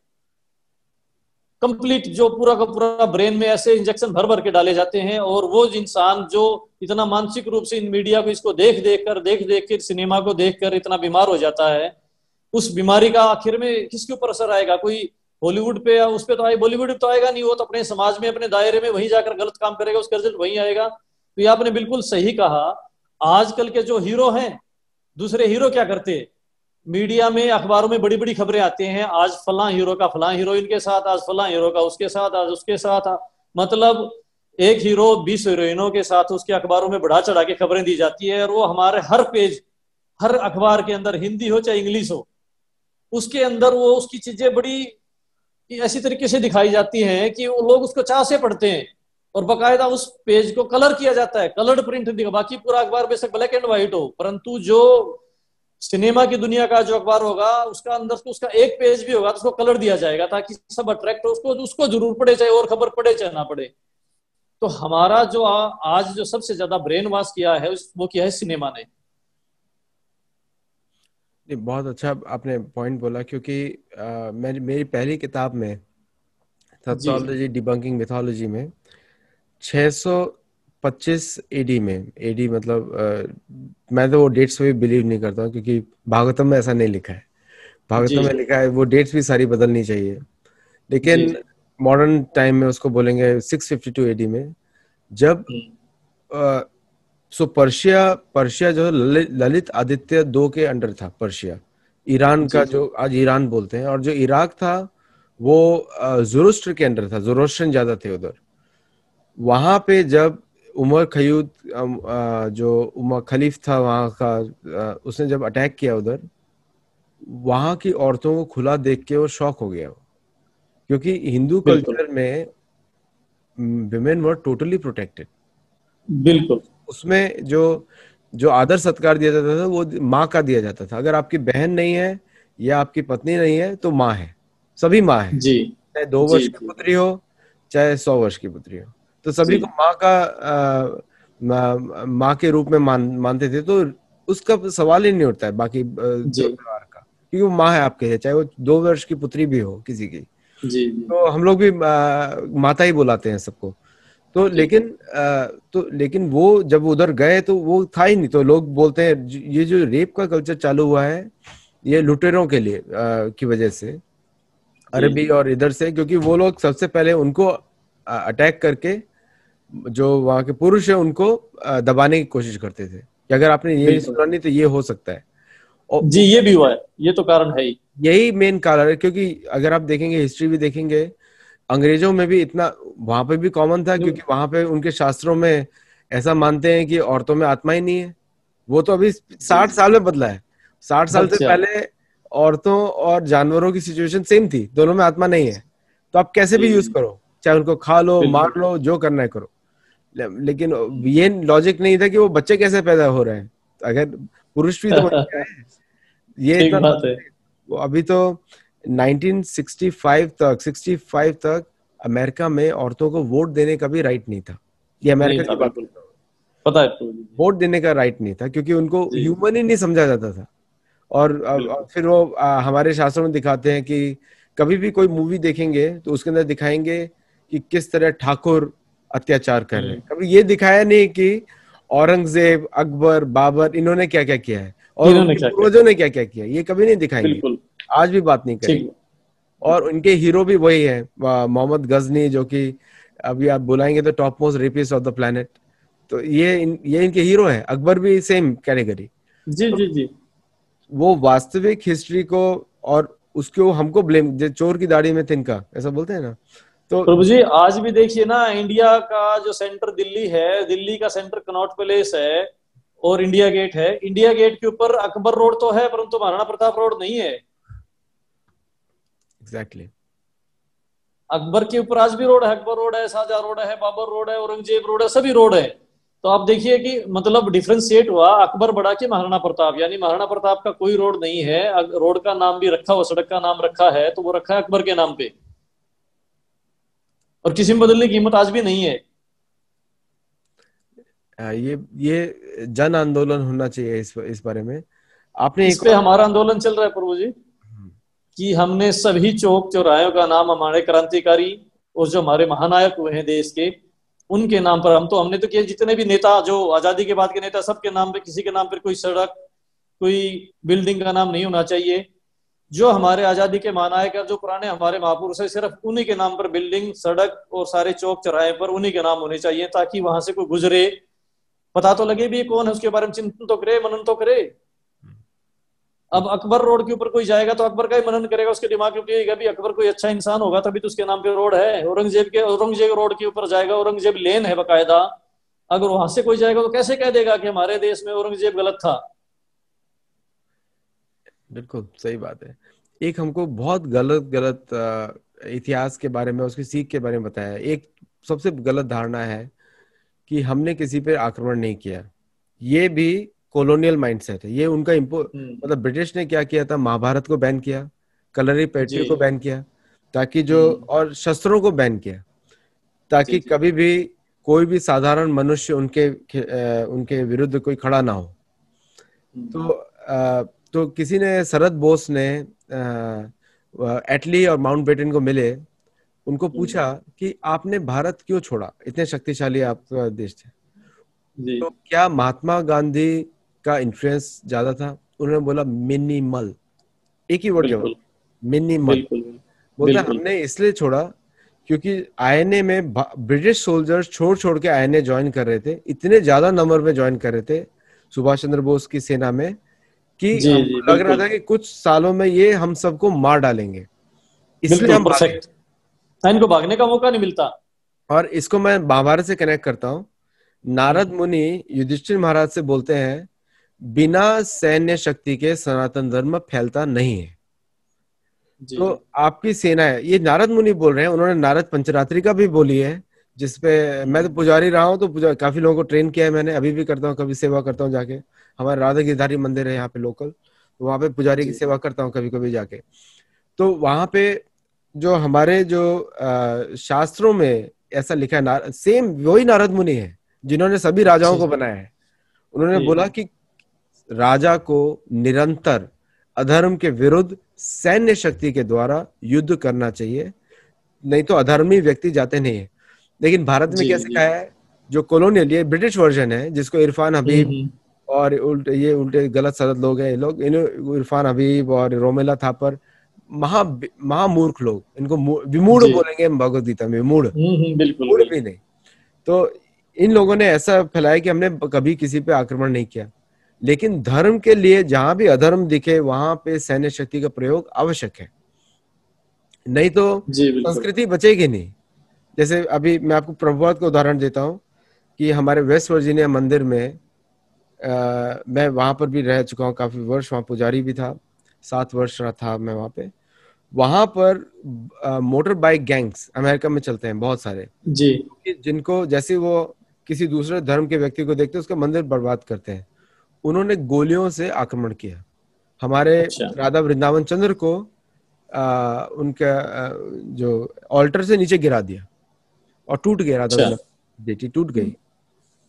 कंप्लीट जो पूरा का पूरा ब्रेन में ऐसे इंजेक्शन भर भर के डाले जाते हैं, और वो इंसान जो इतना मानसिक रूप से इन मीडिया को इसको देख देख कर सिनेमा को देख कर इतना बीमार हो जाता है, उस बीमारी का आखिर में किसके ऊपर असर आएगा? कोई हॉलीवुड पे या उस पे तो आए, बॉलीवुड पे तो आएगा नहीं, वो तो अपने समाज में अपने दायरे में वहीं जाकर गलत काम करेगा, उसका रिजल्ट वहीं आएगा। तो ये आपने बिल्कुल सही कहा। आजकल के जो हीरो हैं, दूसरे हीरो क्या करते हैं, मीडिया में अखबारों में बड़ी बड़ी खबरें आती हैं, आज फलां हीरो का फलां हीरोइन के साथ, आज फलां हीरो का उसके साथ, आज उसके साथ। मतलब एक हीरो 20 हीरोइनों के साथ उसके अखबारों में बढ़ा चढ़ा के खबरें दी जाती है, और वो हमारे हर पेज, हर अखबार के अंदर, हिंदी हो चाहे इंग्लिश हो, उसके अंदर वो उसकी चीजें बड़ी ऐसी तरीके से दिखाई जाती हैं कि वो लोग उसको चाह से पढ़ते हैं, और बाकायदा उस पेज को कलर किया जाता है, कलर्ड प्रिंट दिखा। बाकी पूरा अखबार बेशक ब्लैक एंड व्हाइट हो, परंतु जो सिनेमा की दुनिया का जो अखबार होगा, उसका अंदर तो उसका एक पेज भी होगा तो उसको कलर दिया जाएगा, ताकि सब अट्रैक्ट हो, उसको उसको जरूर पढ़े, चाहे और खबर पढ़े चाहे ना पढ़े। तो हमारा जो आज जो सबसे ज्यादा ब्रेन वॉश किया है, वो किया है सिनेमा ने। बहुत अच्छा आपने पॉइंट बोला, क्योंकि मेरी पहली किताब में जी टैक्सोलॉजी डिबंकिंग मिथोलॉजी में 625 एडी में, एडी मतलब मैं तो वो डेट्स पे भी बिलीव नहीं करता हूँ, क्योंकि भागवतम में ऐसा नहीं लिखा है। जी भागवतम में लिखा है वो डेट्स भी सारी बदलनी चाहिए, जी। लेकिन मॉडर्न टाइम में उसको बोलेंगे 652 एडी में, जब अ, सो पर्शिया पर्शिया जो ललित आदित्य दो के अंडर था पर्शिया, ईरान जी का जो आज ईरान बोलते हैं, और जो इराक था वो ज़ोरोस्ट्र के अंडर था, ज़ोरोस्ट्रियन ज्यादा थे उधर। वहां पे जब उमर खयूद जो उमर खलीफ था वहां का, उसने जब अटैक किया उधर, वहां की औरतों को खुला देख के वो शॉक हो गया, क्योंकि हिंदू बिल्कुल कल्चर में विमेन वर टोटली प्रोटेक्टेड। बिल्कुल। उसमें जो जो आदर सत्कार दिया जाता था वो माँ का दिया जाता था। अगर आपकी बहन नहीं है या आपकी पत्नी नहीं है तो माँ है, सभी माँ है, जी चाहे 2 वर्ष जी की जी पुत्री हो चाहे 100 वर्ष की पुत्री हो, तो सभी जी को माँ का माँ के रूप में मानते थे। तो उसका सवाल ही नहीं उठता है बाकी जी त्योहार का, क्योंकि वो माँ है आपके लिए, चाहे वो 2 वर्ष की पुत्री भी हो किसी की। जी जी तो हम लोग भी माता ही बुलाते हैं सबको। तो जी लेकिन वो जब उधर गए तो वो था ही नहीं। तो लोग बोलते हैं ये जो रेप का कल्चर चालू हुआ है ये लुटेरों के लिए की वजह से, जी अरबी और इधर से, क्योंकि वो लोग सबसे पहले उनको अटैक करके जो वहाँ के पुरुष है उनको दबाने की कोशिश करते थे, कि अगर आपने ये बिल्कुल। सुना नहीं तो ये हो सकता है। और जी ये भी हुआ है, ये तो कारण है ही। यही मेन कारण है, क्योंकि अगर आप देखेंगे हिस्ट्री भी देखेंगे, अंग्रेजों में भी इतना वहां पे भी कॉमन था, क्योंकि वहां पे उनके शास्त्रों में ऐसा मानते हैं कि औरतों में आत्मा ही नहीं है। वो तो अभी जी 60 साल में बदला है। 60 साल से अच्छा। पहले औरतों और जानवरों की सिचुएशन सेम थी, दोनों में आत्मा नहीं है। तो आप कैसे जी भी यूज जी करो, चाहे उनको खा लो बिल्कुल। मार लो जो करना है करो, लेकिन ये लॉजिक नहीं था कि वो बच्चे कैसे पैदा हो रहे हैं, अगर पुरुष भी तो बन गया है। ये इतना ठीक बात है। वो अभी तो 1965 तक 65 तक अमेरिका में औरतों को वोट देने का भी राइट नहीं था। ये नहीं अमेरिका था की बात कर बिल्कुल। रहा हूँ। पता है तो। जी वोट देने का राइट नहीं था, क्योंकि उनको जी ह्यूमन ही नहीं समझा जाता था। और बिल्कुल। फिर वो हमारे शास्त्रों में दिखाते हैं कि कभी भी कोई मूवी देखेंगे तो उसके अंदर दिखाएंगे कि किस तरह ठाकुर अत्याचार कर रहे हैं। कभी ये दिखाया नहीं कि औरंगजेब अकबर बाबर इन्होंने क्या क्या किया है और इन्होंने उनके क्या क्या पूर्वजों किया? ने क्या क्या किया, ये कभी नहीं दिखाएंगे, बिल्कुल। आज भी बात नहीं ठीक। करेंगे। और उनके हीरो भी वही है, मोहम्मद गजनी, जो कि अभी आप बुलाएंगे तो top most rapist of the planet. तो ये इनके हीरो हैं। अकबर भी सेम कैटेगरी। जी तो जी जी। वो वास्तविक हिस्ट्री को और उसको हमको ब्लेम, चोर की दाढ़ी में तिनका ऐसा बोलते हैं ना। तो प्रभु जी आज भी देखिए ना, इंडिया का जो सेंटर दिल्ली है, दिल्ली का सेंटर कनॉट पैलेस है और इंडिया गेट है। इंडिया गेट के ऊपर अकबर रोड तो है, परंतु महाराणा प्रताप रोड नहीं है। एग्जैक्टली। अकबर के ऊपर आज भी रोड है, अकबर रोड है, शाहजहां रोड है, बाबर रोड है, औरंगजेब रोड है, सभी रोड है। तो आप देखिए कि मतलब डिफ्रेंशिएट हुआ अकबर बड़ा कि महाराणा प्रताप, यानी महाराणा प्रताप का कोई रोड नहीं है। रोड का नाम भी रखा हुआ, सड़क का नाम रखा है तो वो रखा है अकबर के नाम पे, और किसी में बदलने की हिम्मत आज भी नहीं है। ये जन आंदोलन होना चाहिए इस बारे में। आपने इस एक पे और हमारा आंदोलन चल रहा है प्रभु जी, कि हमने सभी चौक चौराहों का नाम हमारे क्रांतिकारी और जो हमारे महानायक हुए हैं देश के, उनके नाम पर हमने तो किया। जितने भी नेता, जो आजादी के बाद के नेता, सबके नाम पे, किसी के नाम पर कोई सड़क, कोई बिल्डिंग का नाम नहीं होना चाहिए। जो हमारे आजादी के महानायक है, जो पुराने हमारे महापुरुष है, सिर्फ उन्हीं के नाम पर बिल्डिंग, सड़क और सारे चौक चौराहे पर उन्हीं के नाम होने चाहिए, ताकि वहां से कोई गुजरे, पता तो लगे भी ये कौन है, उसके बारे में चिंतन तो करे, मनन तो करे। अब अकबर रोड के ऊपर कोई जाएगा तो अकबर का ही मनन करेगा, उसके दिमाग में पिएगा भी अकबर कोई अच्छा इंसान होगा, तभी तो उसके नाम पे रोड है। औरंगजेब रोड के ऊपर जाएगा, औरंगजेब लेन है बकायदा, अगर वहां से कोई जाएगा तो कैसे कह देगा कि हमारे देश में औरंगजेब गलत था। बिल्कुल सही बात है। एक हमको बहुत गलत गलत इतिहास के बारे में, उसकी सीख के बारे में बताया। एक सबसे गलत धारणा है कि हमने किसी पे आक्रमण नहीं किया। ये भी कॉलोनियल माइंडसेट है। ये उनका मतलब ब्रिटिश ने क्या किया था, महाभारत को बैन किया, कलरी जी। पेट्री को बैन किया, ताकि जो हम्म। और शस्त्रों को बैन किया, ताकि जी जी। कभी भी कोई भी साधारण मनुष्य उनके विरुद्ध कोई खड़ा ना हो। तो तो किसी ने, शरद बोस ने एटली और माउंटबेटन को मिले, उनको पूछा कि आपने भारत क्यों छोड़ा, इतने शक्तिशाली आपका देश थे। जी। तो क्या महात्मा गांधी का इन्फ्लुएंस ज्यादा था? उन्होंने बोला मिनिमल, एक ही वर्ड जवाब, बिल्कुल मिनिमल। बिल्कुल बोलता बिल्कुल। हमने इसलिए छोड़ा क्योंकि आईएनए में ब्रिटिश सोल्जर्स छोड़ छोड़ के आईएनए ज्वाइन कर रहे थे, इतने ज्यादा नंबर में ज्वाइन कर रहे थे सुभाष चंद्र बोस की सेना में, कि जी जी हमको लग रहा बिल्कुल था कि कुछ सालों में ये हम सबको मार डालेंगे, इसलिए बिल्कुल हम भागे। परफेक्ट। इनको भागने का मौका नहीं मिलता। और इसको मैं महाभारत से कनेक्ट करता हूँ। नारद हम्म। मुनि युधिष्ठिर महाराज से बोलते हैं, बिना सैन्य शक्ति के सनातन धर्म फैलता नहीं है। जी तो आपकी सेना है, ये नारद मुनि बोल रहे हैं। उन्होंने नारद पंचरात्रि का भी बोली है, जिसपे मैं तो पुजारी रहा हूँ, तो काफी लोगों को ट्रेन किया है मैंने, अभी भी करता हूँ, कभी सेवा करता हूँ जाके। हमारे राधा गिरधारी मंदिर है यहाँ पे लोकल, तो वहाँ पे पुजारी की जी सेवा करता हूँ कभी कभी जाके। तो वहाँ पे जो हमारे जो शास्त्रों में ऐसा लिखा है, सेम वही नारद मुनि है जिन्होंने सभी राजाओं जी को बनाया है। उन्होंने जी बोला कि राजा को निरंतर अधर्म के विरुद्ध सैन्य शक्ति के द्वारा युद्ध करना चाहिए, नहीं तो अधर्मी व्यक्ति जाते नहीं है। लेकिन भारत में जी क्या जी। सिखाया है, जो कॉलोनियल, ये ब्रिटिश वर्जन है, जिसको इरफान हबीब हम्म। और उल्टे गलत सलत लोग हैं, ये लोग, इरफान हबीब और रोमेला थापर, महा महामूर्ख लोग, इनको विमूढ़ जी। बोलेंगे हम भगवत गीता में, विमूढ़, बिल्कुल मूढ़ भी बिल्कुल। नहीं। तो इन लोगों ने ऐसा फैलाया कि हमने कभी किसी पे आक्रमण नहीं किया। लेकिन धर्म के लिए जहां भी अधर्म दिखे वहां पे सैन्य शक्ति का प्रयोग आवश्यक है, नहीं तो जी बिल्कुल। संस्कृति बचेगी नहीं। जैसे अभी मैं आपको प्रभुपाद का उदाहरण देता हूँ कि हमारे वेस्ट वर्जीनिया मंदिर में मैं वहां पर भी रह चुका हूँ काफी वर्ष, वहां पुजारी भी था, 7 वर्ष रहा था मैं वहां पे। वहां पर मोटर बाइक गैंग्स अमेरिका में चलते हैं बहुत सारे, जी। कि जिनको जैसे वो किसी दूसरे धर्म के व्यक्ति को देखते हैं उसका मंदिर बर्बाद करते हैं। उन्होंने गोलियों से आक्रमण किया हमारे अच्छा राधा वृंदावन चंद्र को, उनका जो ऑल्टर से नीचे गिरा दिया और टूट गया, राधा अच्छा। वृंदावन बेटी टूट गई।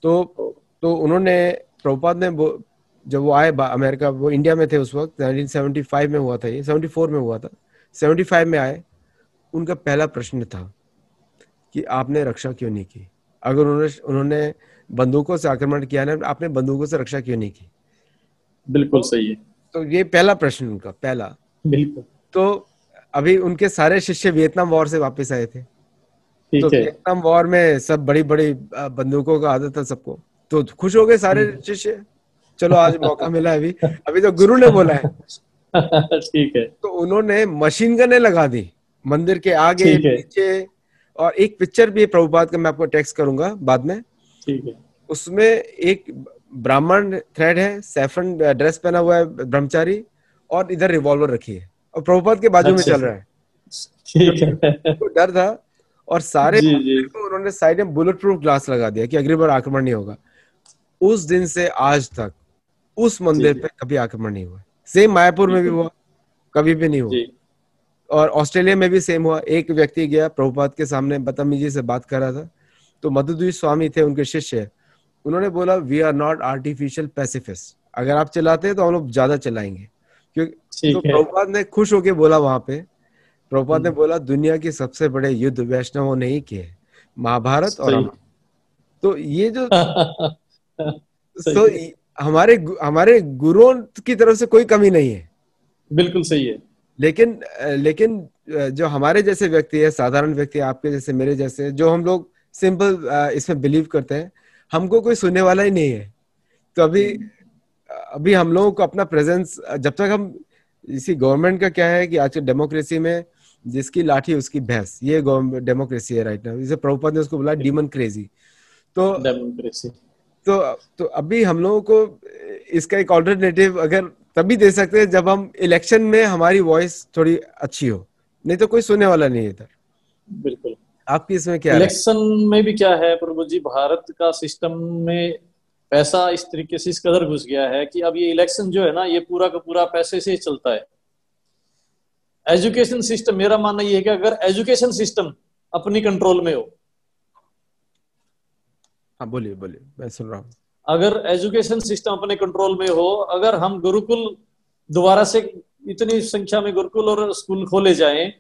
तो उन्होंने, प्रभुपाद ने जब वो आए अमेरिका, वो इंडिया में थे उस वक्त, 1975 में हुआ था, ये 74 में हुआ था, 75 में आए। उनका पहला प्रश्न था कि आपने रक्षा क्यों नहीं की? अगर उन्होंने बंदूकों से आक्रमण किया ना, आपने बंदूकों से रक्षा क्यों नहीं की? बिल्कुल तो, सही है। तो ये पहला प्रश्न उनका पहला। बिल्कुल। तो अभी उनके सारे शिष्य वियतनाम वॉर से वापस आए थे। तो ठीक है। वियतनाम वॉर में सब बड़ी बड़ी बंदूकों का आदत था सबको, तो खुश हो गए सारे हम्म। शिष्य, चलो आज मौका मिला है। अभी अभी तो गुरु ने बोला है। ठीक है। तो उन्होंने मशीन गनें लगा दी मंदिर के आगे ठीक है। पीछे। और एक पिक्चर भी है प्रभुपाद का, मैं आपको टेक्स्ट करूंगा बाद में। ठीक है। उसमें एक ब्राह्मण थ्रेड है, सैफरन ड्रेस पहना हुआ है ब्रह्मचारी, और इधर रिवॉल्वर रखी है, और प्रभुपाद के बाजू में अच्छा चल रहा है, ठीक क्योंकि है। उनको डर था। और सारे जी जी। मंदिर को उन्होंने साइड में बुलेट प्रूफ ग्लास लगा दिया कि अगली बार आक्रमण नहीं होगा। उस दिन से आज तक उस जी मंदिर जी पे कभी आक्रमण नहीं हुआ। सेम मायापुर में भी बिल्कुल। हुआ, कभी भी नहीं हुआ। जी और ऑस्ट्रेलिया में भी सेम हुआ। एक व्यक्ति गया प्रभुपाद के सामने बदतमीजी से बात कर रहा था, तो मधुद्वीप स्वामी थे उनके शिष्य, उन्होंने बोला we are not artificial pacifist, अगर आप चलाते हैं तो हम लोग ज्यादा चलाएंगे, क्योंकि तो ठीक है। प्रभुपाद ने खुश होके बोला वहां पे, प्रभुपाद ने बोला दुनिया के सबसे बड़े युद्ध वैष्णवों ने ही किए, महाभारत और सही। रामायण। तो ये जो सही तो है। हमारे गुरुओं की तरफ से कोई कमी नहीं है, बिल्कुल सही है। लेकिन लेकिन जो हमारे जैसे व्यक्ति है, साधारण व्यक्ति, आपके जैसे मेरे जैसे, जो हम लोग सिंपल इसमें बिलीव करते हैं, हमको कोई सुनने वाला ही नहीं है। तो अभी अभी हम लोगों को अपना प्रेजेंस, जब तक हम इसी गवर्नमेंट का क्या है कि आज की डेमोक्रेसी में जिसकी लाठी उसकी भैंस, ये डेमोक्रेसी है राइट नाउ, जैसे प्रभुपाद ने उसको बोला डीमन क्रेजी। तो डेमोक्रेसी। तो अभी हम लोगों को इसका एक ऑल्टरनेटिव अगर तभी दे सकते हैं जब हम इलेक्शन में हमारी वॉइस थोड़ी अच्छी हो, नहीं तो कोई सुनने वाला नहीं है इधर। बिल्कुल। आपकी इसमें क्या राय? इलेक्शन में भी क्या है प्रभु जी, भारत का सिस्टम में पैसा इस तरीके से इस कदर घुस गया है कि अब ये इलेक्शन जो है ना, ये पूरा का पूरा पैसे से ही चलता है। एजुकेशन सिस्टम, मेरा मानना ये है कि अगर एजुकेशन सिस्टम अपनी कंट्रोल में हो, हाँ बोलिए बोलिए, मैं सुन रहा हूँ। अगर एजुकेशन सिस्टम अपने कंट्रोल में हो, अगर हम गुरुकुल दोबारा से इतनी संख्या में गुरुकुल और स्कूल खोले जाएं,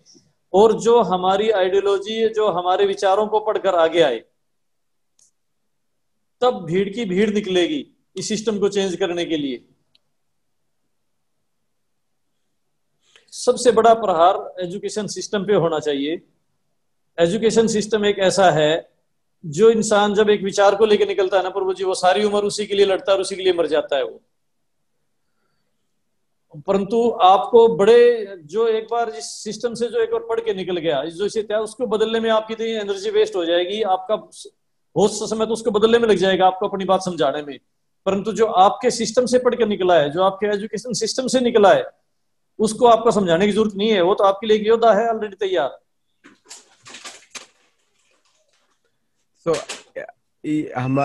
और जो हमारी आइडियोलॉजी, जो हमारे विचारों को पढ़कर आगे आए, तब भीड़ की भीड़ निकलेगी इस सिस्टम को चेंज करने के लिए। सबसे बड़ा प्रहार एजुकेशन सिस्टम पे होना चाहिए। एजुकेशन सिस्टम एक ऐसा है जो इंसान जब एक विचार को लेकर निकलता है ना प्रभु जी, वो सारी उम्र उसी के लिए लड़ता है और उसी के लिए मर जाता है वो। परंतु आपको बड़े, जो एक बार इस सिस्टम से जो एक बार पढ़ के निकल गया, जो इसे तय, उसको बदलने में आपकी इतनी एनर्जी वेस्ट हो जाएगी, आपका बहुत सा समय तो उसको बदलने में लग जाएगा, आपको अपनी बात समझाने में। परंतु जो आपके सिस्टम से पढ़ के निकला है, जो आपके एजुकेशन सिस्टम से निकला है, उसको आपको समझाने की जरूरत नहीं है, वो तो आपके लिए एक योद्धा है ऑलरेडी तैयार। तो हम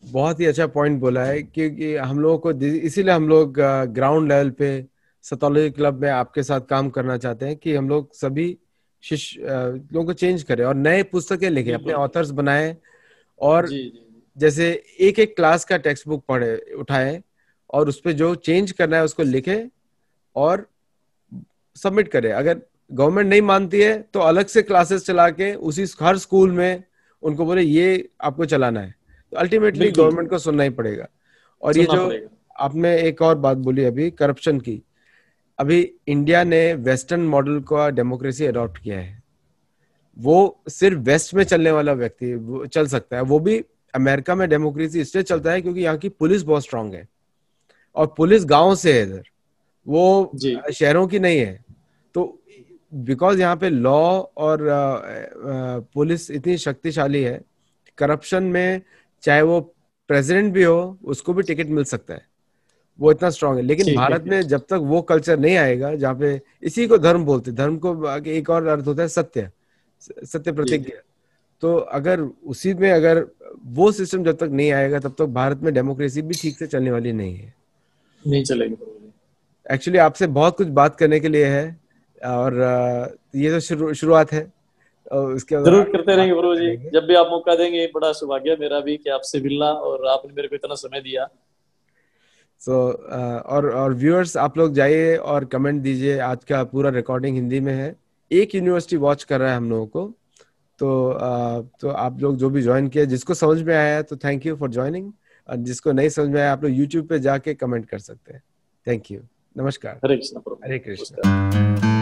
बहुत ही अच्छा पॉइंट बोला है, क्योंकि हम लोगों को इसीलिए हम लोग ग्राउंड लेवल पे सतोलॉजी क्लब में आपके साथ काम करना चाहते हैं कि हम लोग सभी शिष्य लोगों को चेंज करें और नए पुस्तकें लिखें, अपने ऑथर्स बनाएं, और जी, जी। जैसे एक एक क्लास का टेक्स्ट बुक पढ़े उठाएं और उस पर जो चेंज करना है उसको लिखें और सबमिट करें। अगर गवर्नमेंट नहीं मानती है तो अलग से क्लासेस चला के उसी हर स्कूल में उनको बोले ये आपको चलाना है, तो अल्टीमेटली गवर्नमेंट को सुनना ही पड़ेगा। और ये जो आपने एक और बात बोली अभी करप्शन की, अभी इंडिया ने वेस्टर्न मॉडल का डेमोक्रेसी अडॉप्ट किया है, वो सिर्फ वेस्ट में चलने वाला व्यक्ति वो चल सकता है। वो भी अमेरिका में डेमोक्रेसी इसलिए चलता है क्योंकि यहाँ की पुलिस बहुत स्ट्रांग है और पुलिस गांव से है इधर, वो शहरों की नहीं है। तो बिकॉज यहाँ पे लॉ और पुलिस इतनी शक्तिशाली है, करप्शन में चाहे वो प्रेसिडेंट भी हो उसको भी टिकट मिल सकता है, वो इतना स्ट्रांग है। लेकिन भारत में जब तक वो कल्चर नहीं आएगा जहाँ पे, इसी को धर्म बोलते, धर्म को आगे एक और अर्थ होता है सत्य, सत्य प्रतिज्ञा। तो अगर उसी में अगर वो सिस्टम जब तक नहीं आएगा तब तक भारत में डेमोक्रेसी भी ठीक से चलने वाली नहीं है, नहीं चलेगी। एक्चुअली आपसे बहुत कुछ बात करने के लिए है और ये तो शुरुआत है, उसके बाद जरूर करते रहेंगे प्रभु जी, जब भी आप मौका देंगे। बड़ा सौभाग्य मेरा भी कि आपसे मिलना और आपने मेरे को इतना समय दिया। और व्यूअर्स आप लोग जाइए और कमेंट दीजिए। आज का पूरा रिकॉर्डिंग हिंदी में है, एक यूनिवर्सिटी वॉच कर रहा है हम लोगों को। तो आप लोग जो भी ज्वाइन किए, जिसको समझ में आया है तो थैंक यू फॉर ज्वाइनिंग, और जिसको नहीं समझ में आया आप लोग यूट्यूब पे जाके कमेंट कर सकते हैं। थैंक यू, नमस्कार। हरे कृष्ण प्रभु। हरे कृष्ण।